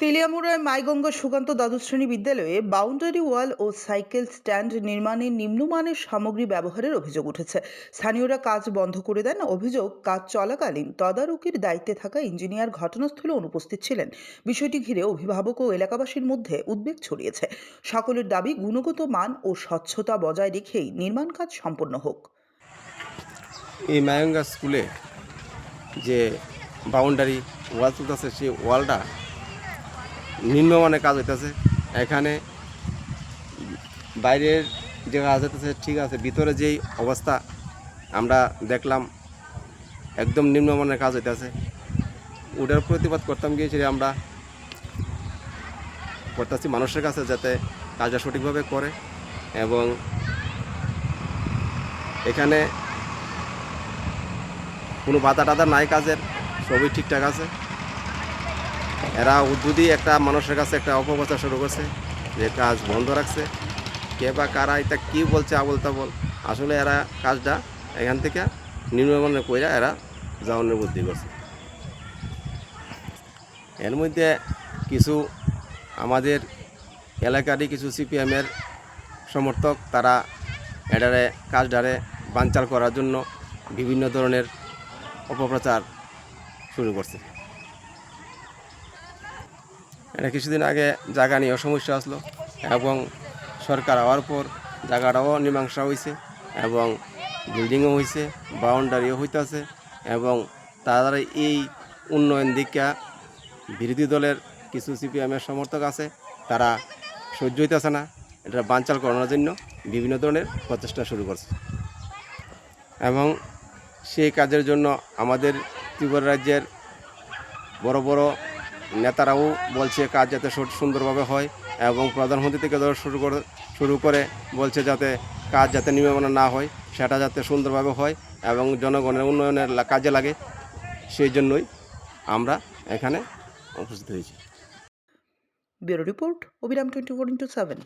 তেলিয়ামুড়ায় মাইগঙ্গা সুকান্ত দ্বাদশ শ্রেণী বিদ্যালয়ে বাউন্ডারি ওয়াল ও সাইকেল স্ট্যান্ড নির্মাণে নিম্নমানের সামগ্রী ব্যবহারের অভিযোগ উঠেছে। স্থানীয়রা কাজ বন্ধ করে দেন। অভিযোগ, কাজ চলাকালীন তদারকির দায়িত্বে থাকা ইঞ্জিনিয়ার ঘটনাস্থলে অনুপস্থিত ছিলেন। বিষয়টি ঘিরে অভিভাবক ও এলাকাবাসীর মধ্যে উদ্বেগ ছড়িয়েছে। সকলের দাবি, গুণগত মান ও স্বচ্ছতা বজায় রেখেই নির্মাণ কাজ সম্পন্ন হোক। এই মায়ঙ্গা স্কুলে যে বাউন্ডারি ওয়াল তুলতেছে, সেই ওয়ালটা নিম্নমানের কাজ হইতেছে। এখানে বাইরের যে কাজ হইতেছে ঠিক আছে, ভিতরে যেই অবস্থা আমরা দেখলাম একদম নিম্নমানের কাজ হইতেছে। ওটার প্রতিবাদ করতাম গিয়েছি আমরা করতেছি মানুষের কাছে, যাতে কাজটা সঠিকভাবে করে। এবং এখানে কোনো বাধা টাধা নাই, কাজের সবই ঠিকঠাক আছে। এরা যদি একটা মানুষের কাছে একটা অপপ্রচার শুরু করছে যে কাজ বন্ধ রাখছে, কে বা কারা এটা কী বলছে আবল তাবল। আসলে এরা কাজটা এখান থেকে নিম্নমানের কইরা এরা যাওয়ানোর বুদ্ধি করছে। এর মধ্যে কিছু আমাদের এলাকারই কিছু সিপিএমের সমর্থক, তারা এটারে কাজটারে বানচাল করার জন্য বিভিন্ন ধরনের অপপ্রচার শুরু করছে। এটা কিছুদিন আগে জায়গা নিয়েও সমস্যা আসলো, এবং সরকার হওয়ার পর জায়গাটাও মীমাংসা হয়েছে এবং বিল্ডিংও হয়েছে, বাউন্ডারিও হইতেছে। এবং তারা এই উন্নয়ন দিকটা বিরোধী দলের কিছু সিপিএমের সমর্থক আছে, তারা সহ্য হইতেছে না, এটা বানচাল করানোর জন্য বিভিন্ন ধরনের প্রচেষ্টা শুরু করছে। এবং সেই কাজের জন্য আমাদের ত্রিপুরা রাজ্যের বড় বড় নেতারাও বলছে কাজ যাতে সুন্দরভাবে হয়, এবং প্রধানমন্ত্রী থেকে শুরু করে বলছে যাতে কাজ যাতে নিম্নমানের না হয়, সেটা যাতে সুন্দরভাবে হয় এবং জনগণের উন্নয়নের কাজে লাগে। সেই জন্যই আমরা এখানে উপস্থিত হয়েছি। ব্যুরো রিপোর্ট, অবিরাম 24x7।